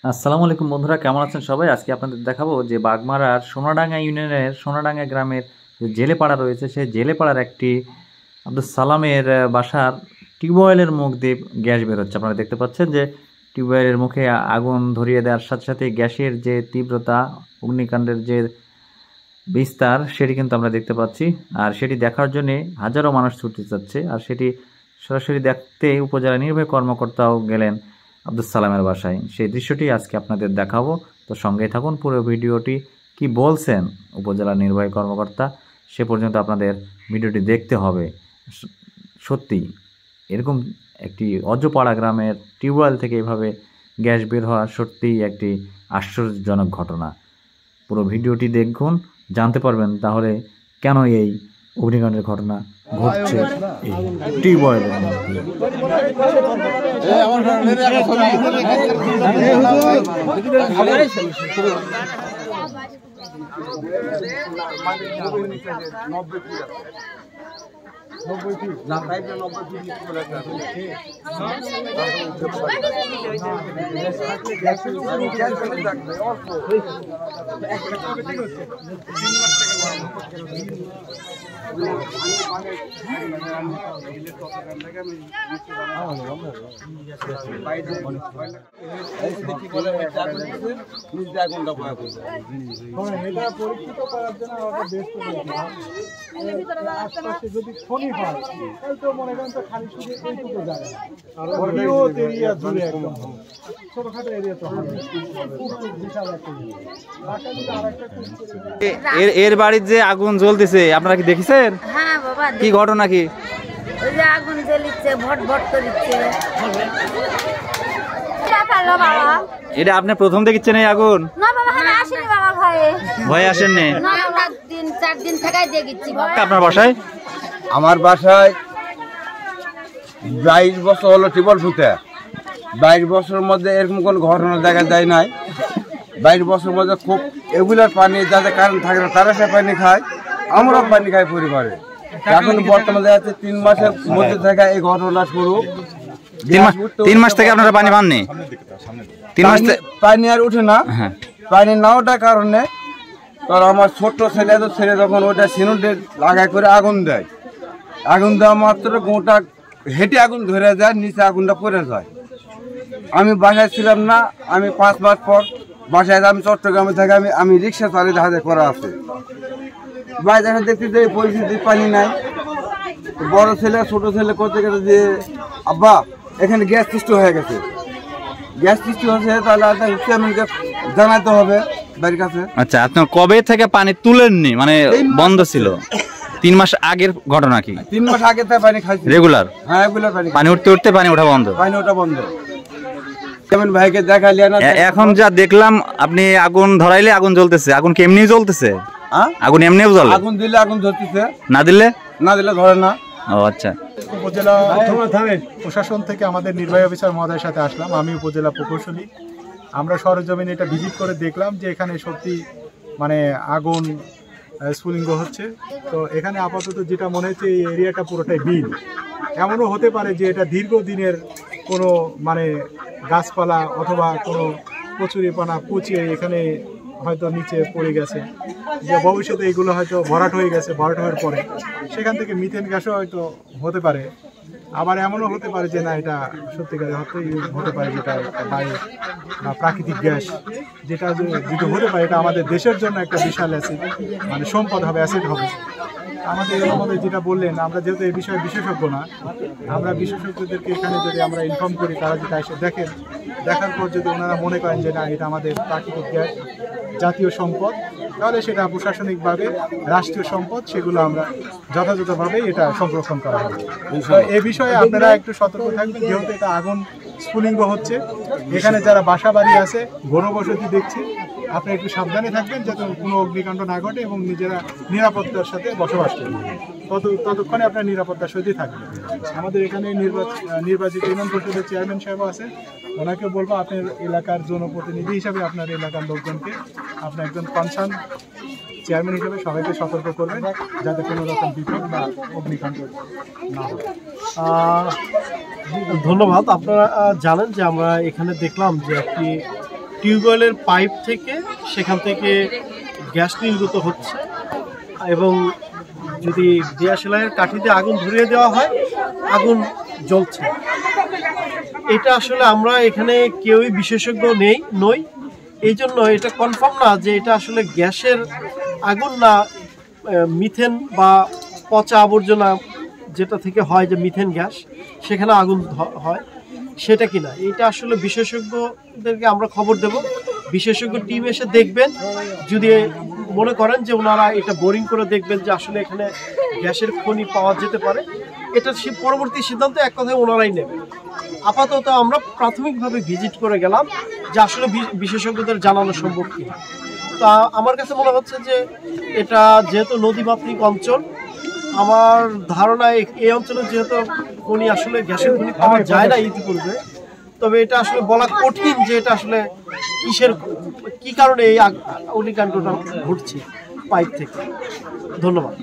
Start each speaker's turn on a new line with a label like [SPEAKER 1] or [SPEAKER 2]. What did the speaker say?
[SPEAKER 1] আসসালামু আলাইকুম বন্ধুরা, কেমন আছেন সবাই? আজকে আপনাদের দেখাবো যে বাগমারার সোনাডাঙ্গা ইউনিয়নের সোনাডাঙ্গা গ্রামের যে জেলেপাড়া রয়েছে, সেই জেলেপাড়ার একটি আব্দুল সালামের বাসার টিউবওয়েলের মুখ দিয়ে গ্যাস বের হচ্ছে। আপনারা দেখতে পাচ্ছেন যে টিউবওয়েলের মুখে আগুন ধরিয়ে দেওয়ার সাথে সাথে গ্যাসের যে তীব্রতা, অগ্নিকাণ্ডের যে বিস্তার, সেটি কিন্তু আমরা দেখতে পাচ্ছি। আর সেটি দেখার জন্যে হাজারো মানুষ ছুটতে যাচ্ছে। আর সেটি সরাসরি দেখতে উপজেলা নির্বাহী কর্মকর্তাও গেলেন আব্দুল সালামের বাসায়। সেই দৃশ্যটি আজকে আপনাদের দেখাবো, তো সঙ্গেই থাকুন। পুরো ভিডিওটি কি বলছেন উপজেলা নির্বাহী কর্মকর্তা, সে পর্যন্ত আপনাদের ভিডিওটি দেখতে হবে। সত্যি এরকম একটি অজপাড়া গ্রামের টিউবওয়েল থেকে এভাবে গ্যাস বের হওয়া সত্যিই একটি আশ্চর্যজনক ঘটনা। পুরো ভিডিওটি দেখুন, জানতে পারবেন তাহলে কেন এই অগ্নিকাণ্ডের ঘটনা ঘটছে এই টিউবওয়েলের মধ্যে।
[SPEAKER 2] যদি খনি হয় তো মনে করেন তো খালি শুধু এইটুকু জায়গা এরিয়া জুড়ে একদম ছোটখাটো এরিয়া তো বিশাল
[SPEAKER 3] এর বাড়ির যে আগুন জ্বলতেছে আপনারা কি দেখেছেন?
[SPEAKER 4] হ্যাঁ বাবা,
[SPEAKER 3] কি ঘটনা কি?
[SPEAKER 4] ওই যে আগুন জ্বলিচ্ছে, ভট ভট করছে।
[SPEAKER 3] এটা আপনি প্রথম দেখছেন এই আগুন?
[SPEAKER 4] না বাবা, আমি আসিনি বাবা, ভয়ে
[SPEAKER 3] ভয়ে আসেননি?
[SPEAKER 4] না, আমরা 3-4 দিন থেকেই দেখছি বাবা।
[SPEAKER 3] আপনার বাসায়?
[SPEAKER 5] আমার বাসায় 22 বছর হলো টিউবওয়েল ফুটে। 22 বছরের মধ্যে এরকম কোনো ঘটনা দেখা যায় নাই। 22 বছরের মধ্যে খুব এগুলার পানি, যাদের কারেন্ট থাকে না তারা সে পানি খায়, আমরাও পানি খাই পরিবারে। এখন বর্তমানে আছে 3 মাসের মধ্যে থেকে এই ঘটনা শুরু।
[SPEAKER 3] 3 মাস থেকে আপনারা পানি পাননি? 3 মাস
[SPEAKER 5] পানি আর উঠে না। পানি না ওঠার কারণে কারণ আমার ছোট্ট ছেলে যখন ওটা সিনুটে লাগাই করে আগুন দেয়, আগুন দেওয়া মাত্র গোটা হেঁটে আগুন ধরে যায়, নিচে আগুনটা পড়ে যায়। আমি বাসায় ছিলাম না। আমি 5 মাস পর বাসায়, আমি চট্টগ্রামে থেকে আমি রিক্সা চালিয়ে হাতে করা আছে। বাইরে দেখতে যে পরিস্থিতি, পানি নাই। বড় ছেলে ছোট ছেলে করতে গেছে যে আব্বা এখানে গ্যাস সৃষ্টি হয়ে গেছে, গ্যাস সৃষ্টি হয়েছে, তাহলে চেয়ারম্যানকে জানাতে হবে বাড়ির কাছে।
[SPEAKER 3] আচ্ছা, আপনার কবে থেকে পানি তুলেননি, মানে বন্ধ ছিল? 3 মাস আগের ঘটনা কি?
[SPEAKER 5] 3 মাস আগে থেকে পানি খাইছি
[SPEAKER 3] রেগুলার?
[SPEAKER 5] হ্যাঁ, রেগুলার
[SPEAKER 3] পানি উঠতে উঠতে পানি ওঠা বন্ধ?
[SPEAKER 5] পানি ওঠা বন্ধ। চেয়ারম্যান ভাইকে দেখাইলে না।
[SPEAKER 3] এখন যা দেখলাম আপনি আগুন ধরাইলে আগুন জ্বলতেছে, আগুন কি এমনি জ্বলতেছে? আগুন এমনিও জ্বলে?
[SPEAKER 5] আগুন দিলে আগুন ধরতেছে,
[SPEAKER 3] না দিলে
[SPEAKER 5] ধরে না।
[SPEAKER 3] ও আচ্ছা।
[SPEAKER 2] উপজেলা প্রশাসন থেকে আমাদের নির্বাহী অফিসার মহোদয়ের সাথে আসলাম। আমি উপজেলা প্রকৌশলী। আমরা সরেজমিনে এটা ভিজিট করে দেখলাম যে এখানে সত্যি মানে আগুন স্ফুলিঙ্গ হচ্ছে। তো এখানে আপাতত যেটা মনে হচ্ছে এই এরিয়াটা পুরোটাই বিল। এমনও হতে পারে যে এটা দীর্ঘদিনের কোনো মানে গাছপালা অথবা কোনো কচুরিপানা পচিয়ে এখানে হয়তো নিচে পড়ে গেছে, যে ভবিষ্যতে এগুলো হয়তো ভরাট হয়ে গেছে। ভরাট হওয়ার পরে সেখান থেকে মিথেন গ্যাসও হয়তো হতে পারে। আবার এমনও হতে পারে যে না, এটা সত্যিকারের হতে পারে যেটা বায়ু বা প্রাকৃতিক গ্যাস, যেটা যদি হতে পারে এটা আমাদের দেশের জন্য একটা বিশাল অ্যাসেট, মানে সম্পদ হবে, অ্যাসেট হবে। আমাদের যেটা বললেন, আমরা যেহেতু এই বিষয়ে বিশেষজ্ঞ না, আমরা বিশেষজ্ঞদেরকে এখানে যদি আমরা ইনফর্ম করি, তারা যেটা এসে দেখেন, দেখার পর যদি ওনারা মনে করেন যে না এটা আমাদের প্রাকৃতিক গ্যাস, জাতীয় সম্পদ, তাহলে সেটা প্রশাসনিকভাবে রাষ্ট্রীয় সম্পদ, সেগুলো আমরা যথাযথভাবে এটা সংরক্ষণ করা হবে। এ বিষয়ে আপনারা একটু সতর্ক থাকবেন, যেহেতু এটা আগুন স্ফুলিঙ্গ হচ্ছে। এখানে যারা বাসা বাড়ি আছে, ঘনবসতি দেখছি, আপনি একটু সাবধানে থাকবেন যাতে কোনো অগ্নিকাণ্ড না ঘটে এবং নিজেরা নিরাপত্তার সাথে বসবাস করবেন। ততক্ষণে আপনার নিরাপত্তার সাথে থাকবেন। আমাদের এখানে নির্বাচিত ইউনিয়ন পরিষদের চেয়ারম্যান সাহেব আছেন, ওনাকে বলবো আপনার এলাকার জনপ্রতিনিধি হিসাবে আপনার এলাকার লোকজনকে, আপনি একজন কনসার্ন চেয়ারম্যান হিসেবে সবাইকে সতর্ক করবেন যাতে কোনো রকম বিপদ বা অগ্নিকাণ্ড না হয়।
[SPEAKER 6] ধন্যবাদ। আপনারা জানেন যে আমরা এখানে দেখলাম যে একটি টিউবওয়েলের পাইপ থেকে সেখান থেকে গ্যাস নির্গত হচ্ছে এবং যদি দিয়াশলাইয়ের কাঠিতে আগুন ধরিয়ে দেওয়া হয় আগুন জ্বলছে। এটা আসলে আমরা এখানে কেউই বিশেষজ্ঞ নই, এই জন্য এটা কনফার্ম না যে এটা আসলে গ্যাসের আগুন না মিথেন বা পচা আবর্জনা যেটা থেকে হয় যে মিথেন গ্যাস সেখানে আগুন হয় সেটা কিনা, এটা আসলে বিশেষজ্ঞদেরকে আমরা খবর দেব। বিশেষজ্ঞ টিম এসে দেখবেন, যদি মনে করেন যে ওনারা এটা বোরিং করে দেখবেন যে আসলে এখানে গ্যাসের খনি পাওয়া যেতে পারে, এটা পরবর্তী সিদ্ধান্ত এক কথায় ওনারাই নেবেন। আপাতত আমরা প্রাথমিকভাবে ভিজিট করে গেলাম যে আসলে বিশেষজ্ঞদের জানানো সম্ভব কিনা। তা আমার কাছে মনে হচ্ছে যে এটা যেহেতু নদীমাতৃক অঞ্চল, আমার ধারণা এই অঞ্চলে যেহেতু খনি আসলে গ্যাসের খনি পাওয়া যায় না ইতিপূর্বে, তবে এটা আসলে বলা কঠিন যে এটা আসলে কি কারণে এই অগ্নিকাণ্ডটা ঘটছে পাইপ থেকে। ধন্যবাদ।